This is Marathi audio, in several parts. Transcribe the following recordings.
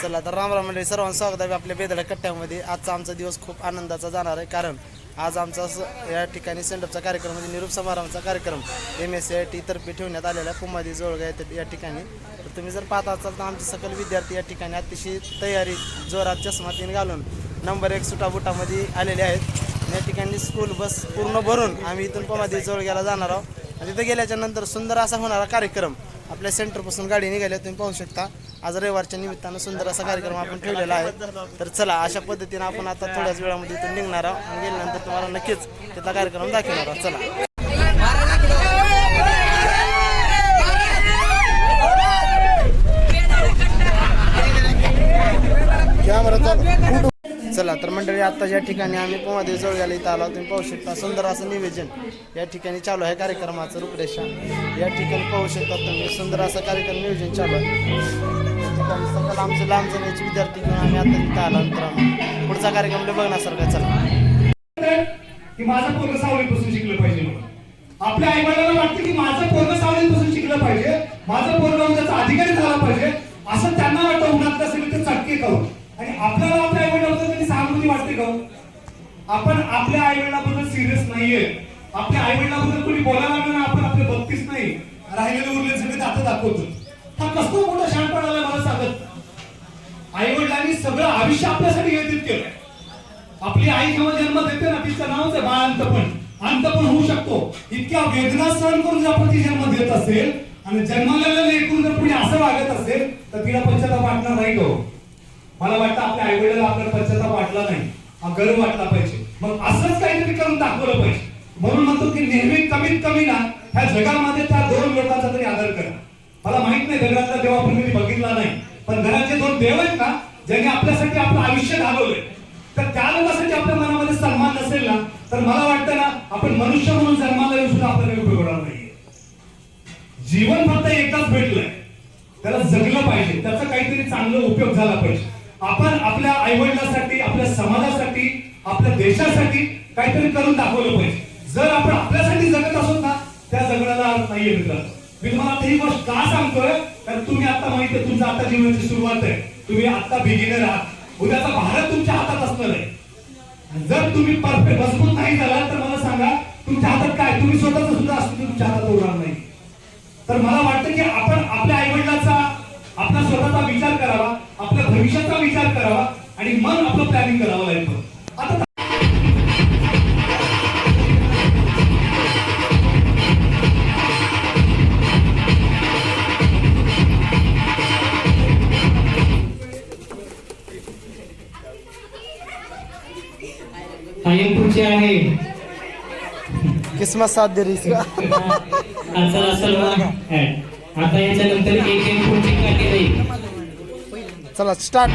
चला तर रामराम मंडळी, सर्वांचं स्वागत आहे आपल्या बेदड्या कट्ट्यामध्ये. आजचा आमचा दिवस खूप आनंदाचा जाणार आहे, कारण आज आमचा या ठिकाणी सेंडअपचा कार्यक्रम म्हणजे निरोप समारंभाचा कार्यक्रम MSCIT तर्फे ठेवण्यात आलेला आहे पुमादी जोळगा या ठिकाणी. तर तुम्ही जर पाहत असाल तर आमचे सकल विद्यार्थी या ठिकाणी अतिशय तयारी जोरात चष्मा तीन घालून नंबर 1 सुटाबुटामध्ये आलेले आहेत. या ठिकाणी स्कूल बस पूर्ण भरून आम्ही इथून पुमादी जोळग्याला जाणार आहोत आणि तिथं गेल्याच्या नंतर सुंदर असा होणारा कार्यक्रम आपल्या सेंटरपासून गाडी निघाल्या तुम्ही पाहू शकता. आज रविवारच्या निमित्तानं सुंदर असा कार्यक्रम आपण ठेवलेला आहे. तर चला, अशा पद्धतीने आपण आता थोड्याच वेळामध्ये इथून निघणार आहोत आणि गेल्यानंतर तुम्हाला नक्कीच तिथला कार्यक्रम दाखवणार आहोत. चला. चला तर मंडळी, आता या ठिकाणी आम्ही पुमादेवी जोळग्याला इथं आलो. तुम्ही पाहू शकता सुंदर असं नियोजन या ठिकाणी चालू आहे कार्यक्रमाचं रूपरेषा. या ठिकाणी पाहू शकता तुम्ही सुंदर असं कार्यक्रम नियोजन चालू आहे. सकल आमचे लांब जाण्याचे विद्यार्थी घेऊन आम्ही आता इथं आलो. नंतर पुढचा कार्यक्रम बघण्यासारखा. चला. की माझं पोरग सावलीपासून शिकलं पाहिजे म्हणून आपल्या आई वडिलांना वाटतं की माझं पोरग सावलीपासून शिकलं पाहिजे, माझं पोरग उद्याचा अधिकारी झाला पाहिजे, असं त्यांना वाटतं. उन्हातल्या सगळे ते चटके करून आणि आपल्याला आपल्या आई वडिलांबद्दल कधी सहानुभूती वाटते का? आपण आपल्या आई वडिलांबद्दल सिरियस नाहीये. आपल्या आई वडिलांबद्दल कोणी बोलायला लागलं ना, आपण आपले बघतीच नाही, राहिलेले उरलेले सगळे दात दाखवतो. हा कसं मोठं शहाणपण आलं मला सांगत. आई वडिलांनी सगळं आयुष्य आपल्यासाठी व्यतीत केलं. आपली आई जेव्हा जन्म देते ना, तिचं नावच आहे बाळंतपण. अंतपण होऊ शकतो. इतक्या वेदना सहन करून जर आपण ती जन्म देत असेल आणि जन्मलेलं लेकरून जर पुढे असं वागत असेल तर तिला पश्चाताप वाटणार नाही का? मला वाटतं आपल्या आई वडिलांना आपल्याला पश्चाताप वाटला नाही, हा गर्व वाटला पाहिजे. मग असंच काहीतरी करून दाखवलं पाहिजे. म्हणून म्हणतो की नेहमी कमीत कमी ना ह्या जगामध्ये त्या 2 लोकांचा तरी आदर करा. मला माहित नाही दगडातला देव आपण कधी बघितला नाही, पण घराचे 2 देव आहेत ना, ज्यांनी आपल्यासाठी आपलं आयुष्य घालवलंय, तर त्या लोकांसाठी आपल्या मनामध्ये सन्मान नसेल ना, तर मला वाटतं ना आपण मनुष्य म्हणून जन्माला येऊन सुद्धा आपल्याला उपयोग होणार नाहीये. जीवन फक्त एकदाच भेटलंय, त्याला जगलं पाहिजे, त्याचा काहीतरी चांगला उपयोग झाला पाहिजे. आपण आपल्या आई वडिलांसाठी, आपल्या समाजासाठी, आपल्या देशासाठी काहीतरी करून दाखवलं पाहिजे. जर आपण आपल्यासाठी जगत असो ना, त्या जगण्याला अर्थ नाहीये मित्रांनो. मी तुम्हाला ही गोष्ट का सांगतोय, कारण तुम्ही आता माहिती आहे तुमचं आता जीवनाची सुरुवात आहे. तुम्ही आता बिगिनर आहात. उद्याचा भारत तुमच्या हातात असणार आहे. जर तुम्ही परफेक्ट मजबूत नाही झाला तर मला सांगा तुमच्या हातात काय, तुम्ही स्वतःच सुद्धा असतो तुमच्या हातात होणार नाही. तर मला वाटतं की आपण आपल्या आई वडिलांचा, आपला स्वतःचा विचार करावा, आपल्या भविष्याचा विचार करावा आणि मग आपलं प्लॅनिंग करावं लागतं. आता पुढचे आहे किस्मत साथ दे रही इसका. आता याच्यानंतर एक पुढची काठी राहील. चला स्टार्ट.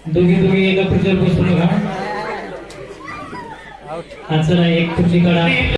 दोघी एका खुर्चीवर बसून बघा. चला, एक खुर्ची काढा.